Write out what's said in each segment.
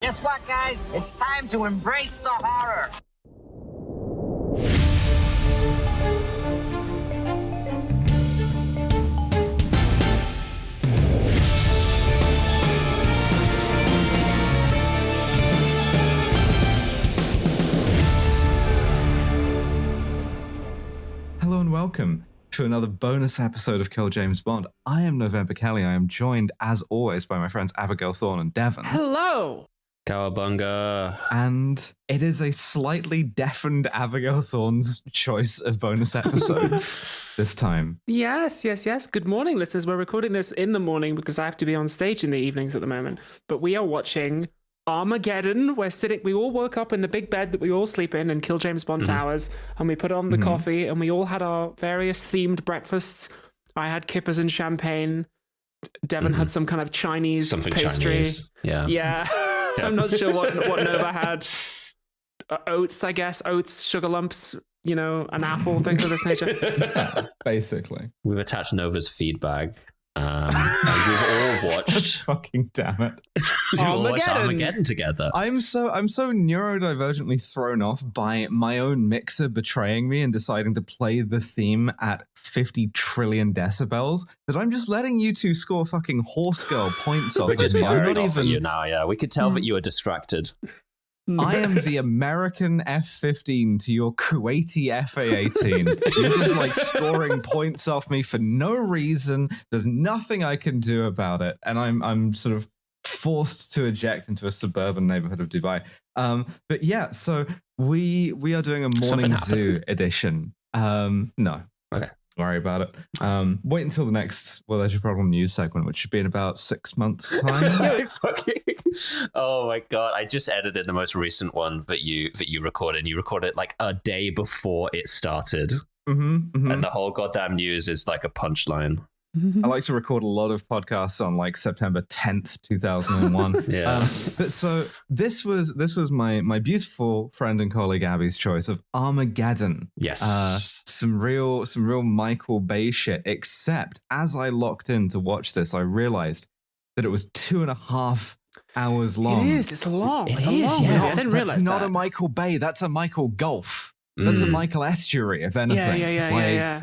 Guess what, guys? It's time to embrace the horror. Hello and welcome to another bonus episode of Kill James Bond. I am November Kelly. I am joined, as always, by my friends Abigail Thorne and Devon. Hello! Cowabunga. And it is a slightly deafened Abigail Thorne's choice of bonus episode this time. Yes. Good morning, listeners. We're recording this in the morning because I have to be on stage in the evenings at the moment. But we are watching Armageddon. We all woke up in the big bed that we all sleep in Kill James Bond Towers, and we put on the coffee, and we all had our various themed breakfasts. I had kippers and champagne. Devon had some kind of Chinese pastry. Chinese. Yeah. I'm not sure what Nova had. Oats, I guess. Oats, sugar lumps, an apple, things of this nature. Basically. We've attached Nova's feed bag. And we've all watched Fucking damn it. Armageddon together. I'm so neurodivergently thrown off by my own mixer betraying me and deciding to play the theme at 50 trillion decibels that I'm just letting you two score fucking horse girl points off. We're just I'm firing not off even at you now, yeah. We could tell that you were distracted. I am the American F-15 to your Kuwaiti FA-18. You're just like scoring points off me for no reason. There's nothing I can do about it, and I'm sort of forced to eject into a suburban neighborhood of Dubai. But yeah, so we are doing a morning zoo edition. No, okay. Worry about it. Wait until the next There's Your Problem news segment, which should be in about 6 months' time. Oh my god! I just edited the most recent one that you recorded. You recorded like a day before it started, and the whole goddamn news is like a punchline. I like to record a lot of podcasts on like September 10th, 2001. Yeah. But so this was my beautiful friend and colleague Abby's choice of Armageddon. Yes. Some real Michael Bay shit, except as I locked in to watch this, I realized that it was 2.5 hours long. It is. It's long. It it's is, long. yeah. I didn't realize That's not that. a Michael Bay. That's a Michael Gulf. That's a Michael Estuary, if anything. Yeah.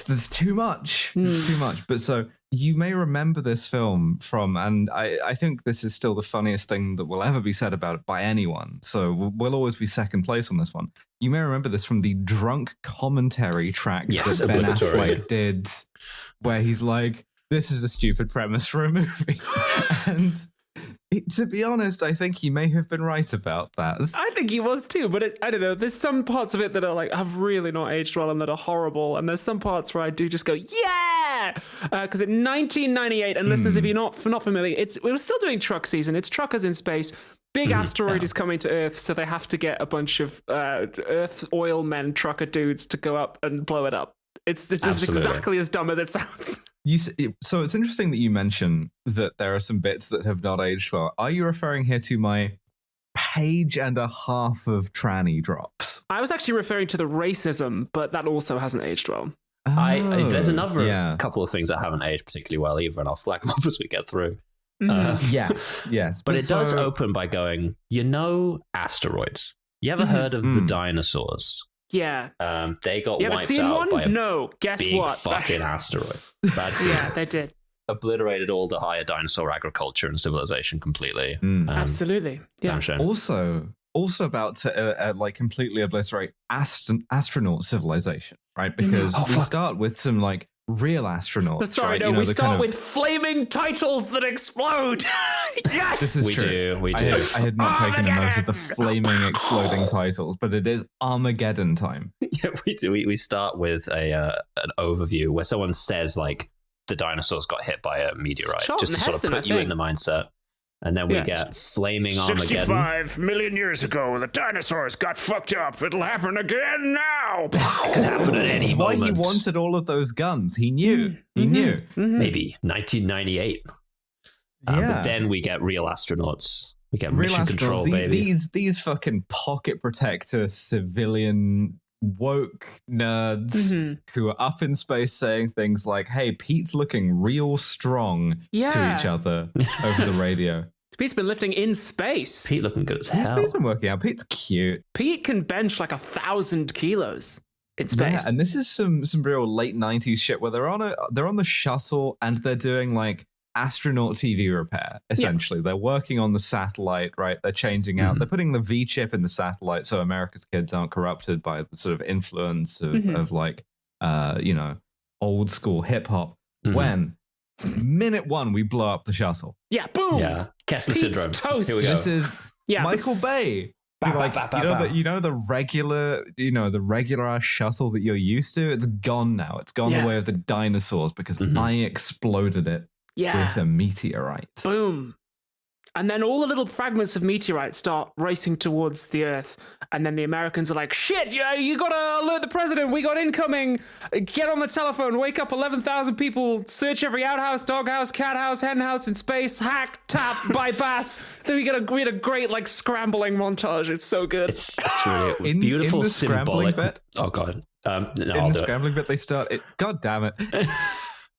There's too much. It's too much. But so you may remember this film from, and I think this is still the funniest thing that will ever be said about it by anyone. So we'll always be second place on this one. You may remember this from the drunk commentary track that Ben Affleck did, where he's like, "This is a stupid premise for a movie," and. To be honest, I think he may have been right about that. I think he was too, but I don't know. There's some parts of it that are like have really not aged well and that are horrible, and there's some parts where I do just go, yeah, because in 1998, and listeners, if you're not familiar, it was still doing truck season. It's truckers in space. Big asteroid is coming to Earth, so they have to get a bunch of Earth oil men, trucker dudes, to go up and blow it up. It's just exactly as dumb as it sounds. So it's interesting that you mention that there are some bits that have not aged well. Are you referring here to my page and a half of tranny drops? I was actually referring to the racism, but that also hasn't aged well. There's another couple of things that haven't aged particularly well either, and I'll flag them up as we get through. Yes. But it does open by going, asteroids. You ever heard of the dinosaurs? Yeah. They got you ever wiped seen out one? by a No. Guess big what? fucking asteroid. Yeah, they did. Obliterated all the higher dinosaur agriculture and civilization completely. Absolutely. Yeah. Damn shame. Also about to like completely obliterate astronaut civilization, right? Because we start with some like real astronauts. Sorry, right? no, we start with flaming titles that explode. Yes, this is true. We do. I had not taken a note of the flaming exploding titles, but it is Armageddon time. Yeah, we do. We start with an overview where someone says like the dinosaurs got hit by a meteorite, just to sort of put you in the mindset. And then we get flaming Armageddon. 65 million years ago, the dinosaurs got fucked up. It'll happen again now. Could happen at any moment. Why he wanted all of those guns. He knew. He knew. Maybe 1998. But then we get real astronauts. We get real mission control, baby. These fucking pocket protector civilian woke nerds who are up in space saying things like, "Hey, Pete's looking real strong" to each other over the radio. Pete's been lifting in space. Pete looking good as hell. Pete's been working out. Pete's cute. Pete can bench like 1,000 kilos in space. Yeah, and this is some real late 90s shit where they're on the shuttle and they're doing like astronaut TV repair, essentially. They're working on the satellite, right? They're changing out. They're putting the V chip in the satellite so America's kids aren't corrupted by the sort of influence of like, old school hip hop. When minute one, we blow up the shuttle. Yeah, boom. Yeah, Kessler Pete's syndrome. toast. Here we go. This is Michael Bay. The regular ass shuttle that you're used to, it's gone now. It's gone the way of the dinosaurs because I exploded it with a meteorite. Boom. And then all the little fragments of meteorite start racing towards the Earth. And then the Americans are like, shit, you gotta alert the president. We got incoming. Get on the telephone. Wake up 11,000 people. Search every outhouse, doghouse, cat house, hen house in space. Hack, tap, bypass. Then we had a great like scrambling montage. It's so good. It's really beautiful, in the symbolic. bit. Oh god. In the scrambling bit, they start it. God damn it!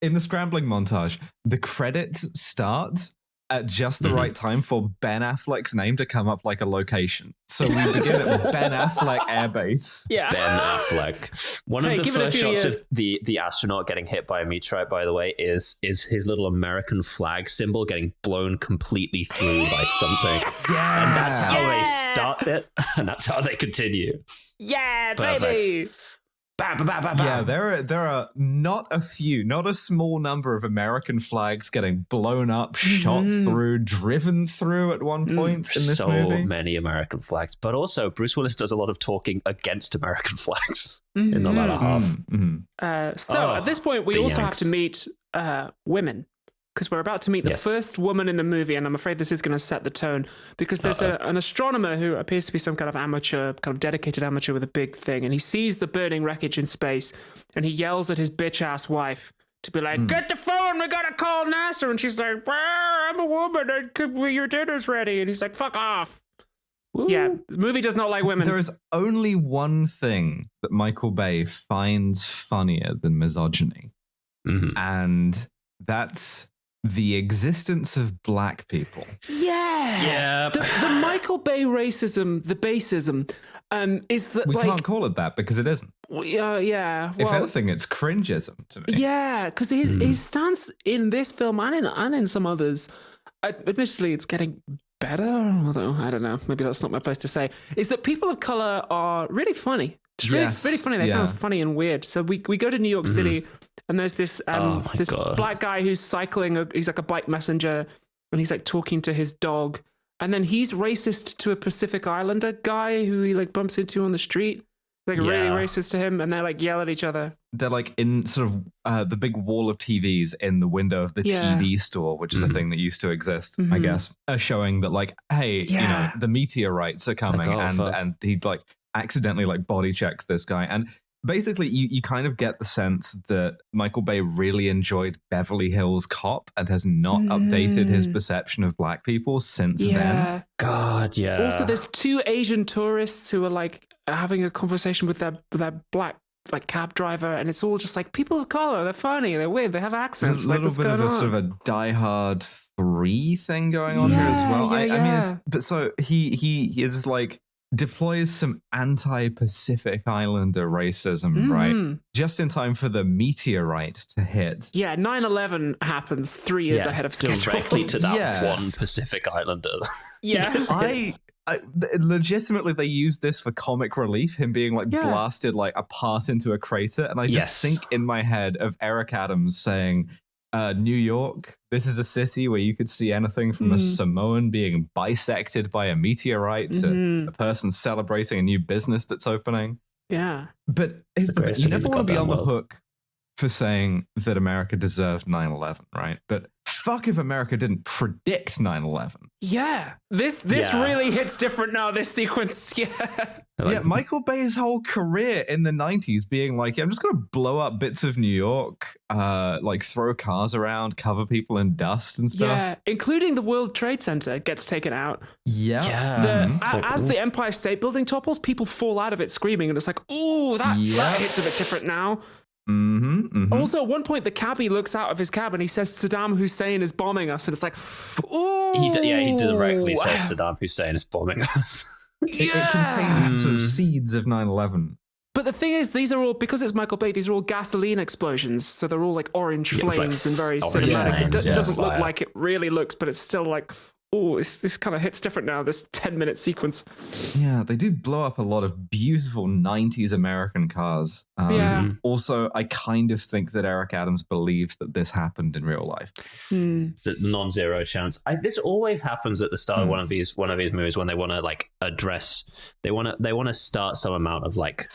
In the scrambling montage, the credits start at just the right time for Ben Affleck's name to come up like a location. So we begin at Ben Affleck Air Base. Yeah. Ben Affleck. One of the first shots of the astronaut getting hit by a meteorite, by the way, is his little American flag symbol getting blown completely through by something. Yeah. And that's how they start it, and that's how they continue. Yeah, Perfect. baby. Bam, bam, bam, bam, Yeah, there are not a small number of American flags getting blown up, shot through, driven through at one point in this movie. So many American flags, but also Bruce Willis does a lot of talking against American flags in the latter half. At this point, we also have to meet women. Because we're about to meet the first woman in the movie, and I'm afraid this is going to set the tone. Because there's an astronomer who appears to be some kind of amateur, kind of dedicated amateur with a big thing, and he sees the burning wreckage in space, and he yells at his bitch-ass wife to be like, "Get the phone, we gotta call NASA!" And she's like, "Well, I'm a woman, your dinner's ready." And he's like, "Fuck off." Woo. Yeah, the movie does not like women. There is only one thing that Michael Bay finds funnier than misogyny, and that's the existence of black people. Yeah. The Michael Bay racism, the baseism, is that we can't call it that because it isn't. Yeah. If anything, it's cringeism to me. Yeah, because his stance in this film and in some others, admittedly, it's getting better. Although I don't know, maybe that's not my place to say. Is that people of color are really funny. Just really funny. They're kind of funny and weird. So we go to New York City. And there's this black guy who's cycling. He's like a bike messenger, and he's like talking to his dog. And then he's racist to a Pacific Islander guy who he like bumps into on the street. Like really racist to him, and they like yell at each other. They're like in sort of the big wall of TVs in the window of the TV store, which is a thing that used to exist, I guess, showing that like, hey, you know, the meteorites are coming, and he like accidentally like body checks this guy. And basically, you kind of get the sense that Michael Bay really enjoyed Beverly Hills Cop and has not updated his perception of black people since then. God, yeah. Also, there's two Asian tourists who are like having a conversation with their black like cab driver, and it's all just like people of color. They're funny, they're weird, they have accents. A little bit of a sort of a Die Hard 3 thing going on here as well. I mean, but so he is like deploys some anti-Pacific Islander racism, right? Just in time for the meteorite to hit. Yeah, 9/11 happens 3 years ahead of schedule. Directly to that one Pacific Islander. Yes. I legitimately, they use this for comic relief, him being like blasted like apart into a crater. And I just think in my head of Eric Adams saying, New York, this is a city where you could see anything from a Samoan being bisected by a meteorite to a person celebrating a new business that's opening. Yeah. But here's the thing, you never want to be on the hook for saying that America deserved 9/11, right? But fuck if America didn't predict 9/11. Yeah. This really hits different now, this sequence. Yeah. Michael Bay's whole career in the 90s being like, I'm just going to blow up bits of New York, like throw cars around, cover people in dust and stuff. Yeah, including the World Trade Center gets taken out. As the Empire State Building topples, people fall out of it screaming, and it's like, ooh, that hits a bit different now. Also, at one point, the cabbie looks out of his cab and he says Saddam Hussein is bombing us, and it's like, ooh. He directly says Saddam Hussein is bombing us. It contains sort of seeds of 9/11. But the thing is, these are all, because it's Michael Bay, these are all gasoline explosions, so they're all like orange flames and very cinematic. It doesn't look like it really looks, but it's still like, oh, this kind of hits different now, this 10-minute sequence. Yeah, they do blow up a lot of beautiful 90s American cars. Also, I kind of think that Eric Adams believes that this happened in real life. It's a non-zero chance. This always happens at the start of one of these movies when they want to like address, they want to start some amount of like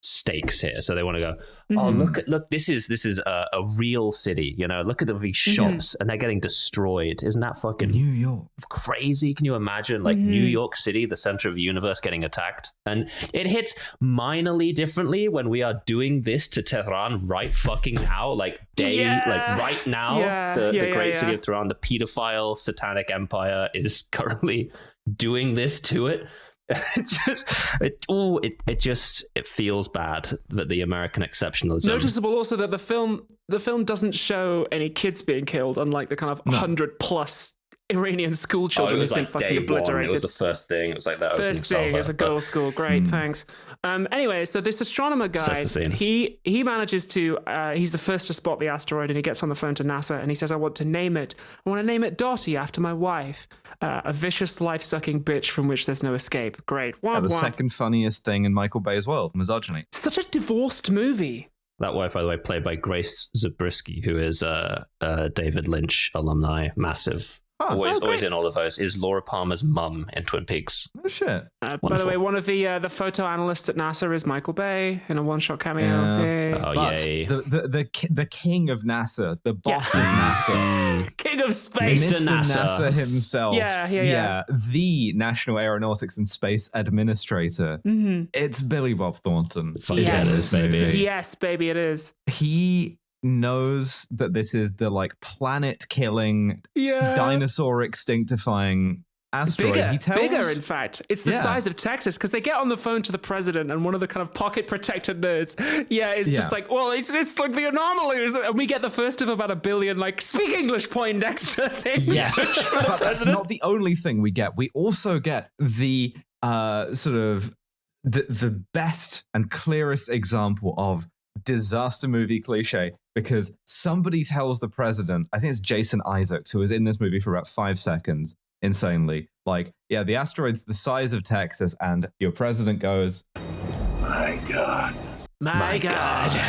stakes here. So they want to go, oh, look, this is a real city, you know, look at these shops and they're getting destroyed. Isn't that fucking New York crazy? Can you imagine like New York City, the center of the universe, getting attacked? And it hits minorly differently when we are doing this to Tehran right fucking now, like right now. The great city of Tehran, the pedophile satanic empire is currently doing this to it. It feels bad that the American exceptionalism. Noticeable also that the film doesn't show any kids being killed, unlike the kind of 100+ Iranian school children who've been fucking obliterated. It was the first thing. It was like that. First thing is a girls' school. Great, thanks. Anyway, so this astronomer guy, he manages to, he's the first to spot the asteroid, and he gets on the phone to NASA and he says, I want to name it Dottie after my wife. A vicious, life-sucking bitch from which there's no escape. Great. The second funniest thing in Michael Bay's world, misogyny. Such a divorced movie. That wife, by the way, played by Grace Zabriskie, who is a David Lynch alumni, massive. Always in all of those, is Laura Palmer's mum in Twin Peaks. Oh, shit. By the way, one of the photo analysts at NASA is Michael Bay in a one-shot cameo. Yay. Yay. The king of NASA, the boss of NASA. King of space. Mr. NASA himself. Yeah. The National Aeronautics and Space Administrator. It's Billy Bob Thornton. Yes, baby. Yes, baby, it is. He knows that this is the like planet-killing, dinosaur extinctifying asteroid. Bigger, in fact. It's the size of Texas, because they get on the phone to the president, and one of the kind of pocket-protected nerds, just like, well, it's like the anomalies, and we get the first of about 1 billion, like, speak English Poindexter things. Yes, but that's not the only thing we get. We also get the sort of the best and clearest example of disaster movie cliche, because somebody tells the president, I think it's Jason Isaacs, who was in this movie for about 5 seconds, insanely, like, yeah, the asteroid's the size of Texas, and your president goes, my God.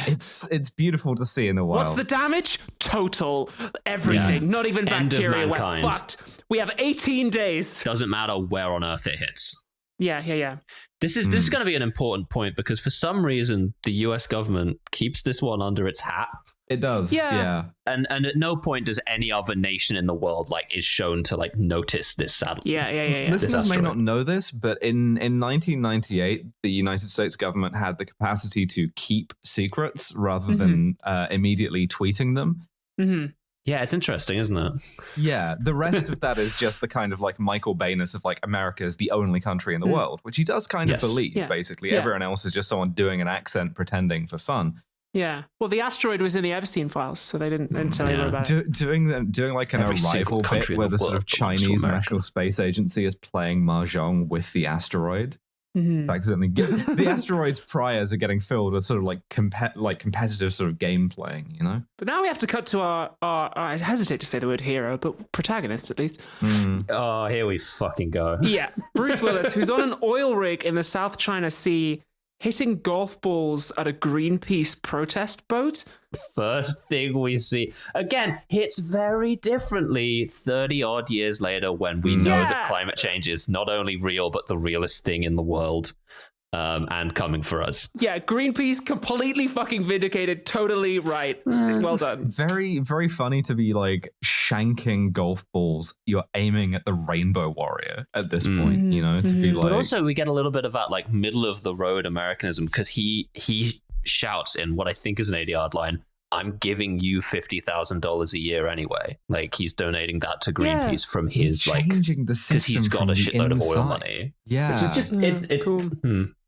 It's beautiful to see in the wild. What's the damage? Total. Everything. Not even bacteria. We're fucked. We have 18 days. Doesn't matter where on Earth it hits. Yeah. This is going to be an important point, because for some reason the US government keeps this one under its hat. It does. Yeah. And at no point does any other nation in the world is shown to notice this satellite. Yeah. Listeners may not know this, but in 1998, the United States government had the capacity to keep secrets rather than immediately tweeting them. Yeah, it's interesting, isn't it? Yeah, the rest of that is just the kind of Michael Bayness of America is the only country in the world, which he does kind of believe, basically. Yeah. Everyone else is just someone doing an accent pretending for fun. Yeah. Well, the asteroid was in the Epstein files, so they didn't tell you about it. Doing an arrival bit where the sort of Chinese National Space Agency is playing mahjong with the asteroid. Accidentally the asteroid's priors are getting filled with sort of competitive sort of game playing, you know. But now we have to cut to our I hesitate to say the word hero, but protagonist at least. Oh, here we fucking go. Yeah, Bruce Willis, who's on an oil rig in the South China Sea, hitting golf balls at a Greenpeace protest boat. First thing we see, again, hits very differently 30 odd years later, when we know that climate change is not only real, but the realest thing in the world, and coming for us. Yeah, Greenpeace completely fucking vindicated, totally right. Well done. Very, very funny to be shanking golf balls. You're aiming at the Rainbow Warrior at this point, you know, to be But also we get a little bit of that middle of the road Americanism, because he shouts in what I think is an 80-yard line, I'm giving you $50,000 a year anyway. He's donating that to Greenpeace from his changing the system, because he's got a shitload of oil money. Yeah, which is just it's cool.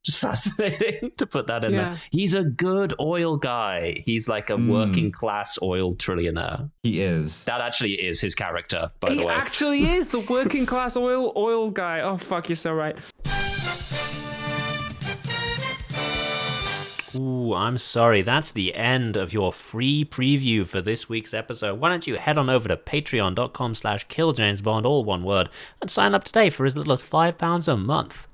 Just fascinating to put that in Yeah. there. He's a good oil guy. He's like a working class oil trillionaire. He is. That actually is his character, by He the way. actually is the working class oil guy. Oh, fuck, you're so right. Ooh, I'm sorry. That's the end of your free preview for this week's episode. Why don't you head on over to patreon.com/killjamesbond, all one word, and sign up today for as little as £5 a month.